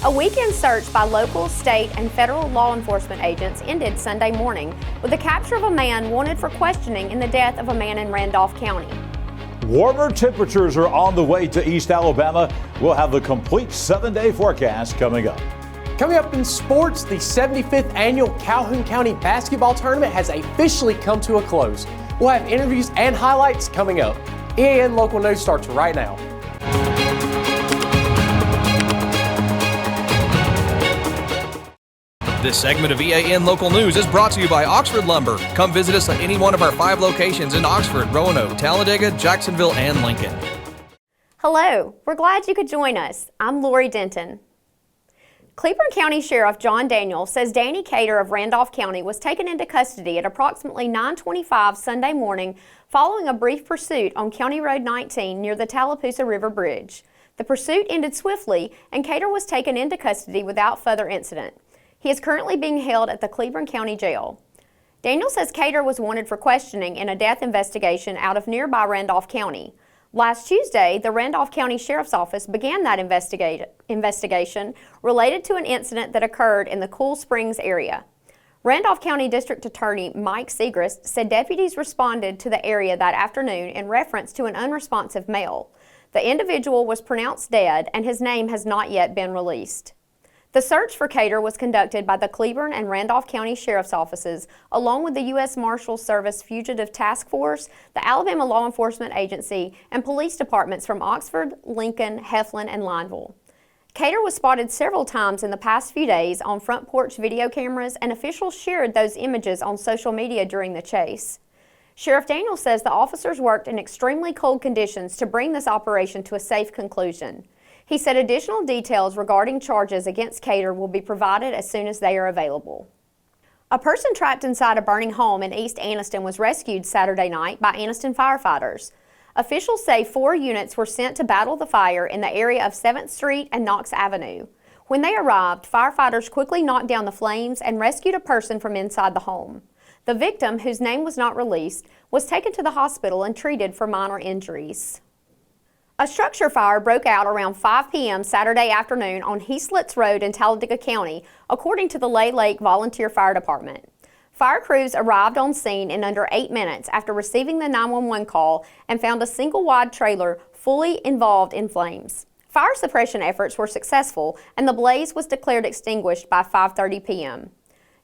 A weekend search by local, state, and federal law enforcement agents ended Sunday morning with the capture of a man wanted for questioning in the death of a man in Randolph County. Warmer temperatures are on the way to East Alabama. We'll have the complete 7-day forecast coming up. Coming up in sports, the 75th annual Calhoun County Basketball Tournament has officially come to a close. We'll have interviews and highlights coming up. EAN Local News starts right now. This segment of EAN Local News is brought to you by Oxford Lumber. Come visit us at any one of our 5 locations in Oxford, Roanoke, Talladega, Jacksonville, and Lincoln. Hello, we're glad you could join us. I'm Lori Denton. Cleburne County Sheriff John Daniel says Danny Cater of Randolph County was taken into custody at approximately 9:25 Sunday morning following a brief pursuit on County Road 19 near the Tallapoosa River Bridge. The pursuit ended swiftly and Cater was taken into custody without further incident. He is currently being held at the Cleburne County Jail. Daniel says Cater was wanted for questioning in a death investigation out of nearby Randolph County. Last Tuesday, the Randolph County Sheriff's Office began that investigation related to an incident that occurred in the Cool Springs area. Randolph County District Attorney Mike Segrist said deputies responded to the area that afternoon in reference to an unresponsive male. The individual was pronounced dead and his name has not yet been released. The search for Cater was conducted by the Cleburne and Randolph County Sheriff's Offices, along with the U.S. Marshals Service Fugitive Task Force, the Alabama Law Enforcement Agency, and police departments from Oxford, Lincoln, Heflin, and Lineville. Cater was spotted several times in the past few days on front porch video cameras, and officials shared those images on social media during the chase. Sheriff Daniel says the officers worked in extremely cold conditions to bring this operation to a safe conclusion. He said additional details regarding charges against Cater will be provided as soon as they are available. A person trapped inside a burning home in East Anniston was rescued Saturday night by Anniston firefighters. Officials say 4 units were sent to battle the fire in the area of 7th Street and Knox Avenue. When they arrived, firefighters quickly knocked down the flames and rescued a person from inside the home. The victim, whose name was not released, was taken to the hospital and treated for minor injuries. A structure fire broke out around 5 p.m. Saturday afternoon on Heaslets Road in Talladega County, according to the Lay Lake Volunteer Fire Department. Fire crews arrived on scene in under 8 minutes after receiving the 911 call and found a single-wide trailer fully involved in flames. Fire suppression efforts were successful and the blaze was declared extinguished by 5:30 p.m.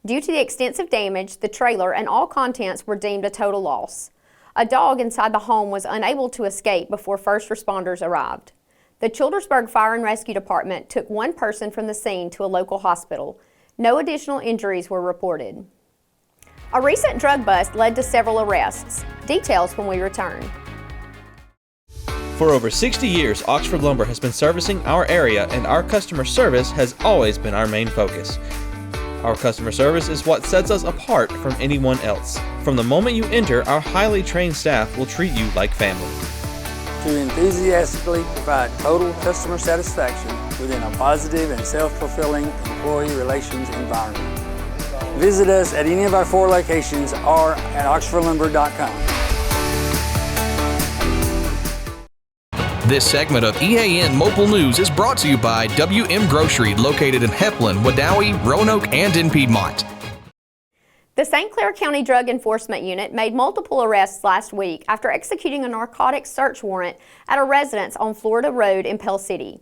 Due to the extensive damage, the trailer and all contents were deemed a total loss. A dog inside the home was unable to escape before first responders arrived. The Childersburg Fire and Rescue Department took 1 person from the scene to a local hospital. No additional injuries were reported. A recent drug bust led to several arrests. Details when we return. For over 60 years, Oxford Lumber has been servicing our area, and our customer service has always been our main focus. Our customer service is what sets us apart from anyone else. From the moment you enter, our highly trained staff will treat you like family. To enthusiastically provide total customer satisfaction within a positive and self-fulfilling employee relations environment. Visit us at any of our 4 locations or at oxfordlumber.com. This segment of EAN Local News is brought to you by WM Grocery, located in Heflin, Wadowee, Roanoke, and in Piedmont. The St. Clair County Drug Enforcement Unit made multiple arrests last week after executing a narcotics search warrant at a residence on Florida Road in Pell City.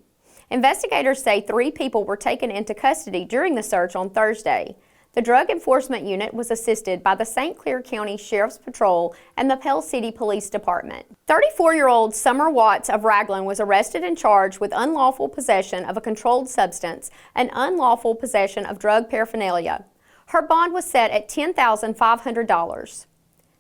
Investigators say 3 people were taken into custody during the search on Thursday. The Drug Enforcement Unit was assisted by the St. Clair County Sheriff's Patrol and the Pell City Police Department. 34-year-old Summer Watts of Raglan was arrested and charged with unlawful possession of a controlled substance and unlawful possession of drug paraphernalia. Her bond was set at $10,500.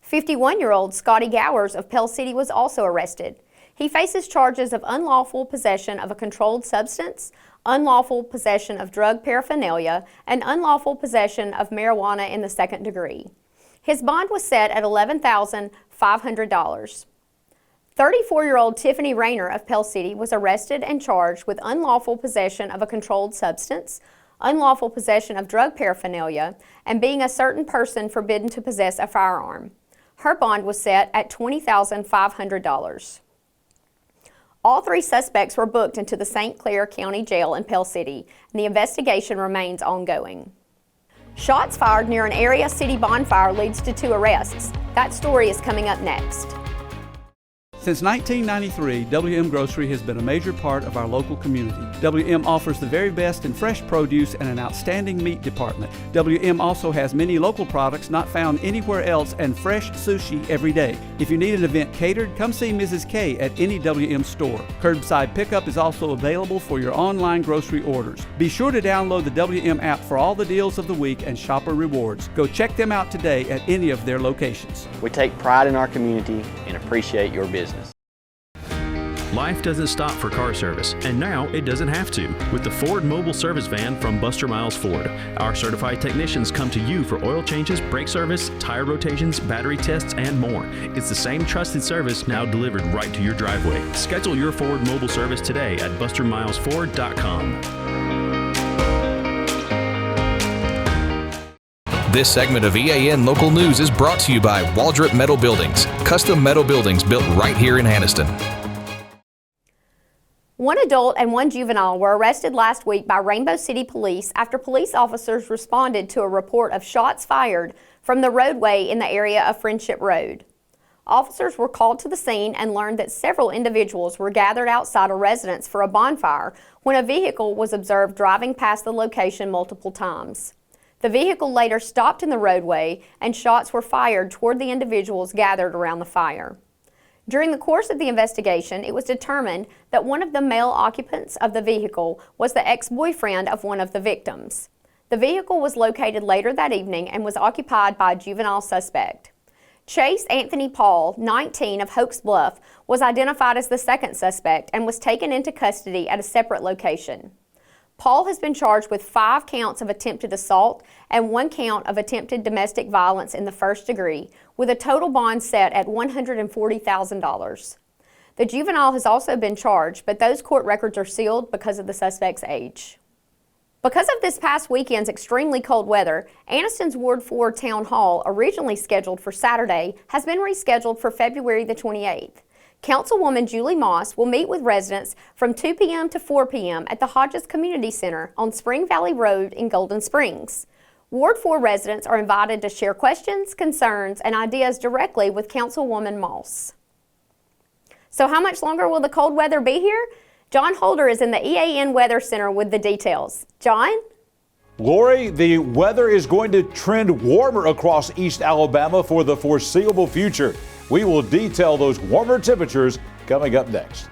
51-year-old Scotty Gowers of Pell City was also arrested. He faces charges of unlawful possession of a controlled substance, unlawful possession of drug paraphernalia, and unlawful possession of marijuana in the 2nd degree. His bond was set at $11,500. 34-year-old Tiffany Rayner of Pell City was arrested and charged with unlawful possession of a controlled substance, unlawful possession of drug paraphernalia, and being a certain person forbidden to possess a firearm. Her bond was set at $20,500. All 3 suspects were booked into the St. Clair County Jail in Pell City, and the investigation remains ongoing. Shots fired near an area city bonfire leads to 2 arrests. That story is coming up next. Since 1993, WM Grocery has been a major part of our local community. WM offers the very best in fresh produce and an outstanding meat department. WM also has many local products not found anywhere else and fresh sushi every day. If you need an event catered, come see Mrs. K at any WM store. Curbside pickup is also available for your online grocery orders. Be sure to download the WM app for all the deals of the week and shopper rewards. Go check them out today at any of their locations. We take pride in our community and appreciate your business. Life doesn't stop for car service, and now it doesn't have to. With the Ford Mobile Service Van from Buster Miles Ford, our certified technicians come to you for oil changes, brake service, tire rotations, battery tests, and more. It's the same trusted service now delivered right to your driveway. Schedule your Ford Mobile service today at bustermilesford.com. This segment of EAN Local News is brought to you by Waldrop Metal Buildings, custom metal buildings built right here in Anniston. 1 adult and 1 juvenile were arrested last week by Rainbow City Police after police officers responded to a report of shots fired from the roadway in the area of Friendship Road. Officers were called to the scene and learned that several individuals were gathered outside a residence for a bonfire when a vehicle was observed driving past the location multiple times. The vehicle later stopped in the roadway and shots were fired toward the individuals gathered around the fire. During the course of the investigation, it was determined that one of the male occupants of the vehicle was the ex-boyfriend of one of the victims. The vehicle was located later that evening and was occupied by a juvenile suspect. Chase Anthony Paul, 19, of Hoax Bluff, was identified as the second suspect and was taken into custody at a separate location. Paul has been charged with 5 counts of attempted assault and 1 count of attempted domestic violence in the first degree, with a total bond set at $140,000. The juvenile has also been charged, but those court records are sealed because of the suspect's age. Because of this past weekend's extremely cold weather, Anniston's Ward 4 Town Hall, originally scheduled for Saturday, has been rescheduled for February the 28th. Councilwoman Julie Moss will meet with residents from 2 p.m. to 4 p.m. at the Hodges Community Center on Spring Valley Road in Golden Springs. Ward 4 residents are invited to share questions, concerns, and ideas directly with Councilwoman Moss. So how much longer will the cold weather be here? John Holder is in the EAN Weather Center with the details. John? Lori, the weather is going to trend warmer across East Alabama for the foreseeable future. We will detail those warmer temperatures coming up next.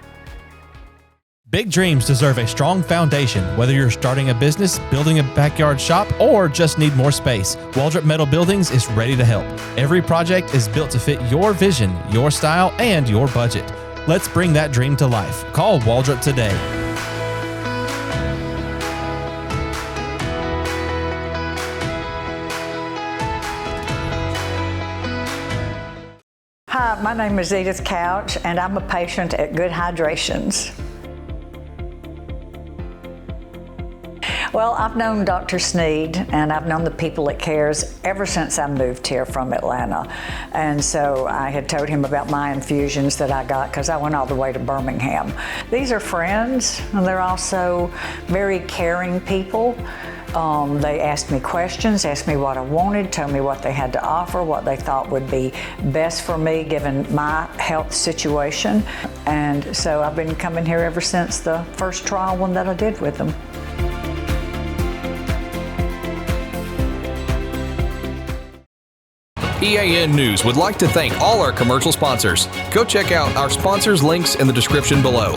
Big dreams deserve a strong foundation. Whether you're starting a business, building a backyard shop, or just need more space, Waldrop Metal Buildings is ready to help. Every project is built to fit your vision, your style, and your budget. Let's bring that dream to life. Call Waldrop today. Hi, my name is Edith Couch, and I'm a patient at Good Hydrations. Well, I've known Dr. Sneed, and I've known the people at CARES ever since I moved here from Atlanta. And so I had told him about my infusions that I got because I went all the way to Birmingham. These are friends, and they're also very caring people. They asked me questions, asked me what I wanted, told me what they had to offer, what they thought would be best for me given my health situation. And so I've been coming here ever since the first trial one that I did with them. EAN News would like to thank all our commercial sponsors. Go check out our sponsors' links in the description below.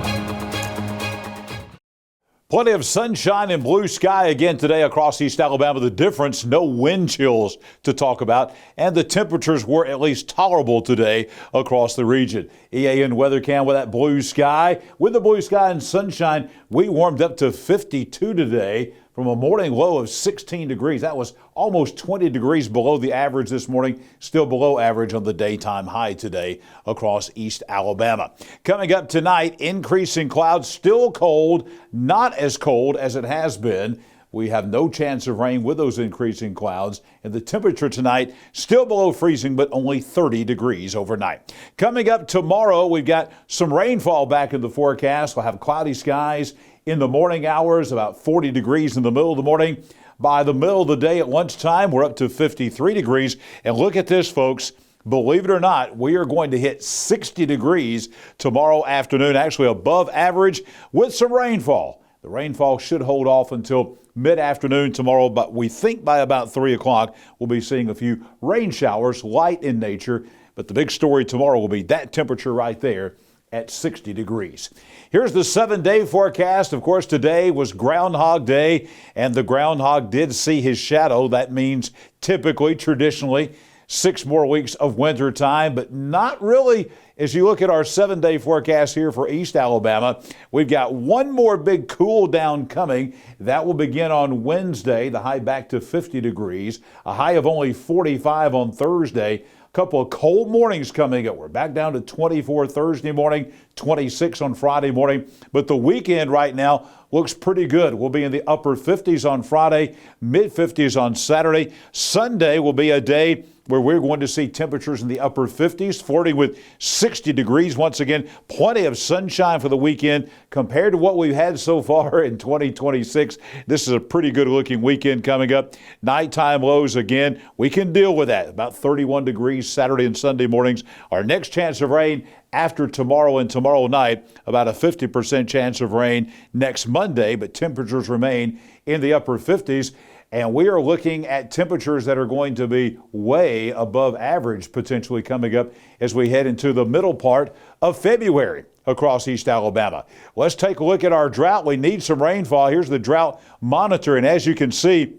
Plenty of sunshine and blue sky again today across East Alabama. The difference, no wind chills to talk about, and the temperatures were at least tolerable today across the region. EAN weather cam with that blue sky. With the blue sky and sunshine, we warmed up to 52 today from a morning low of 16 degrees. That was almost 20 degrees below the average this morning, still below average on the daytime high today across East Alabama. Coming up tonight, increasing clouds, still cold, not as cold as it has been. We have no chance of rain with those increasing clouds. And the temperature tonight still below freezing, but only 30 degrees overnight. Coming up tomorrow, we've got some rainfall back in the forecast. We'll have cloudy skies in the morning hours, about 40 degrees in the middle of the morning. By the middle of the day at lunchtime, we're up to 53 degrees. And look at this, folks. Believe it or not, we are going to hit 60 degrees tomorrow afternoon, actually above average with some rainfall. The rainfall should hold off until mid-afternoon tomorrow, but we think by about 3 o'clock we'll be seeing a few rain showers, light in nature. But the big story tomorrow will be that temperature right there at 60 degrees. Here's the 7-day forecast. Of course, today was Groundhog Day, and the groundhog did see his shadow. That means typically, traditionally, 6 more weeks of winter time, but not really. As you look at our 7-day forecast here for East Alabama, we've got one more big cool down coming. That will begin on Wednesday, the high back to 50 degrees, a high of only 45 on Thursday. A couple of cold mornings coming up. We're back down to 24 Thursday morning, 26 on Friday morning. But the weekend right now looks pretty good. We'll be in the upper 50s on Friday, mid 50s on Saturday. Sunday will be a day where we're going to see temperatures in the upper 50s, flirting with 60 degrees. Once again, plenty of sunshine for the weekend compared to what we've had so far in 2026. This is a pretty good looking weekend coming up. Nighttime lows again. We can deal with that. About 31 degrees Saturday and Sunday mornings. Our next chance of rain after tomorrow and tomorrow night, about a 50% chance of rain next Monday, but temperatures remain in the upper 50s. And we are looking at temperatures that are going to be way above average potentially coming up as we head into the middle part of February across East Alabama. Let's take a look at our drought. We need some rainfall. Here's the drought monitor. And as you can see,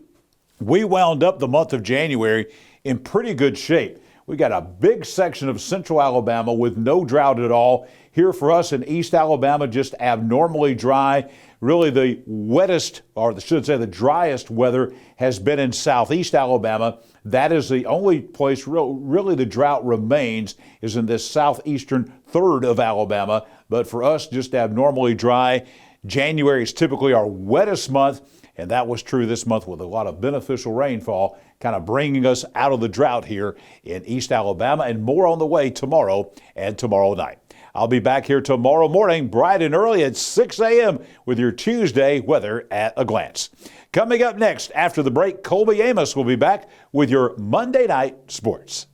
we wound up the month of January in pretty good shape. We got a big section of central Alabama with no drought at all. Here for us in East Alabama, just abnormally dry. Really the wettest, or I should say the driest weather has been in southeast Alabama. That is the only place really the drought remains is in this southeastern third of Alabama. But for us, just abnormally dry. January is typically our wettest month, and that was true this month with a lot of beneficial rainfall, kind of bringing us out of the drought here in East Alabama, and more on the way tomorrow and tomorrow night. I'll be back here tomorrow morning, bright and early at 6 a.m. with your Tuesday weather at a glance. Coming up next after the break, Colby Amos will be back with your Monday Night Sports.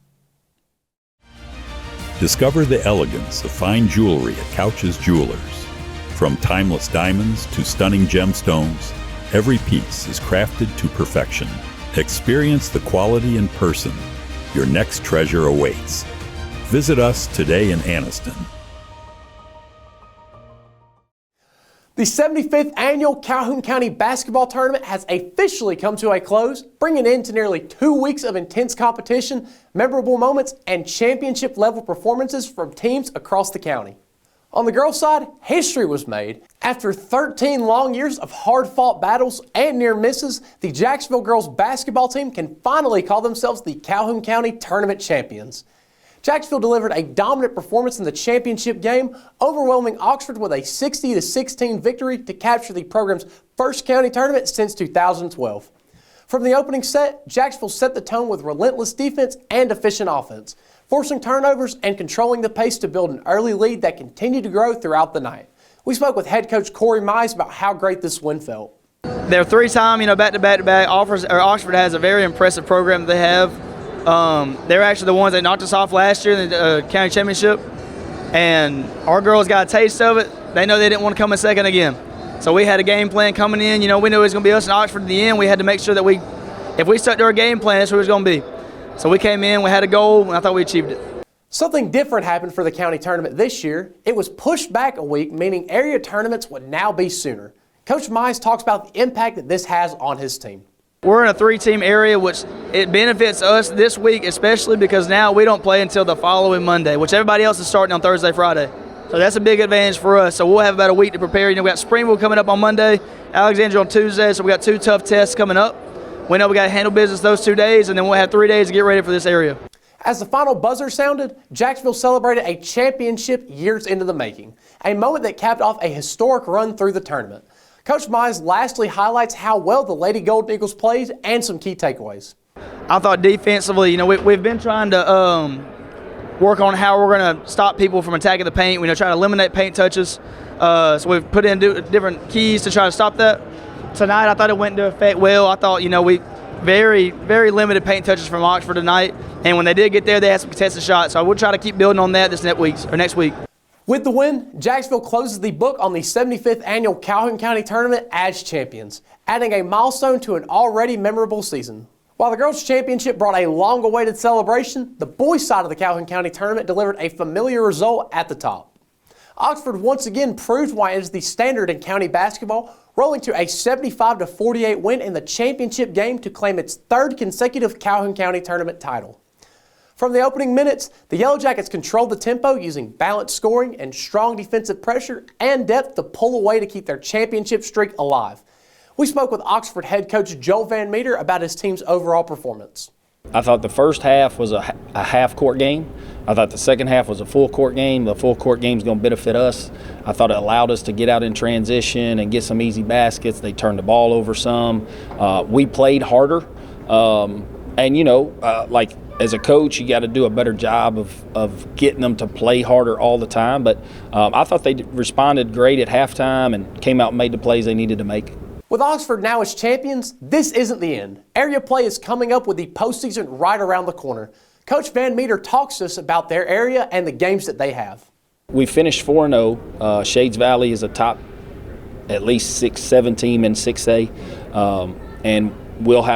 Discover the elegance of fine jewelry at Couch's Jewelers. From timeless diamonds to stunning gemstones, every piece is crafted to perfection. Experience the quality in person. Your next treasure awaits. Visit us today in Anniston. The 75th annual Calhoun County Basketball Tournament has officially come to a close, bringing an end to nearly 2 weeks of intense competition, memorable moments, and championship-level performances from teams across the county. On the girls' side, history was made. After 13 long years of hard-fought battles and near misses, the Jacksonville girls basketball team can finally call themselves the Calhoun County Tournament champions. Jacksonville delivered a dominant performance in the championship game, overwhelming Oxford with a 60-16 victory to capture the program's first county tournament since 2012. From the opening set, Jacksonville set the tone with relentless defense and efficient offense, forcing turnovers and controlling the pace to build an early lead that continued to grow throughout the night. We spoke with head coach Corey Mize about how great this win felt. They're three-time, back-to-back. Oxford has a very impressive program they have. They were actually the ones that knocked us off last year in the county championship, and our girls got a taste of it. They know they didn't want to come in second again. So we had a game plan coming in. We knew it was going to be us and Oxford at the end. We had to make sure that if we stuck to our game plan, that's what it was going to be. So we came in, we had a goal, and I thought we achieved it. Something different happened for the county tournament this year. It was pushed back a week, meaning area tournaments would now be sooner. Coach Mize talks about the impact that this has on his team. We're in a 3-team area, which it benefits us this week, especially because now we don't play until the following Monday, which everybody else is starting on Thursday, Friday. So that's a big advantage for us. So we'll have about a week to prepare. We got Springville coming up on Monday, Alexandria on Tuesday, so we got 2 tough tests coming up. We know we got to handle business those 2 days, and then we'll have 3 days to get ready for this area. As the final buzzer sounded, Jacksonville celebrated a championship years into the making, a moment that capped off a historic run through the tournament. Coach Mize lastly highlights how well the Lady Golden Eagles played and some key takeaways. I thought defensively, we've been trying to work on how we're going to stop people from attacking the paint. We're trying to eliminate paint touches. So we've put in different keys to try to stop that. Tonight, I thought it went into effect well. I thought, we very, very limited paint touches from Oxford tonight. And when they did get there, they had some contested shots. So I will try to keep building on that next week. With the win, Jacksonville closes the book on the 75th annual Calhoun County Tournament as champions, adding a milestone to an already memorable season. While the girls' championship brought a long-awaited celebration, the boys' side of the Calhoun County Tournament delivered a familiar result at the top. Oxford once again proved why it is the standard in county basketball, rolling to a 75-48 win in the championship game to claim its third consecutive Calhoun County Tournament title. From the opening minutes, the Yellow Jackets controlled the tempo using balanced scoring and strong defensive pressure and depth to pull away to keep their championship streak alive. We spoke with Oxford head coach Joel Van Meter about his team's overall performance. I thought the first half was a half-court game. I thought the second half was a full-court game. The full-court game is going to benefit us. I thought it allowed us to get out in transition and get some easy baskets. They turned the ball over some. We played harder. As a coach, you got to do a better job of getting them to play harder all the time. But I thought they responded great at halftime and came out and made the plays they needed to make. With Oxford now as champions, this isn't the end. Area play is coming up with the postseason right around the corner. Coach Van Meter talks to us about their area and the games that they have. We finished 4-0. Shades Valley is a top at least 6-7 team in 6A. And we'll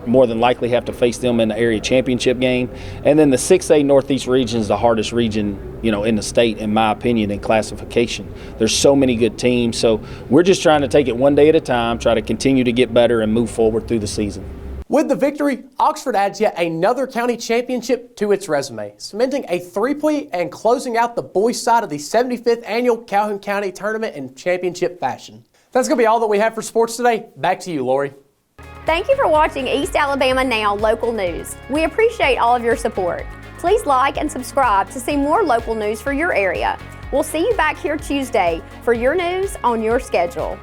more than likely have to face them in the area championship game. And then the 6A Northeast region is the hardest region, in the state, in my opinion, in classification. There's so many good teams. So we're just trying to take it one day at a time, try to continue to get better and move forward through the season. With the victory, Oxford adds yet another county championship to its resume, cementing a three-peat and closing out the boys' side of the 75th annual Calhoun County Tournament in championship fashion. That's going to be all that we have for sports today. Back to you, Lori. Thank you for watching East Alabama Now Local News. We appreciate all of your support. Please like and subscribe to see more local news for your area. We'll see you back here Tuesday for your news on your schedule.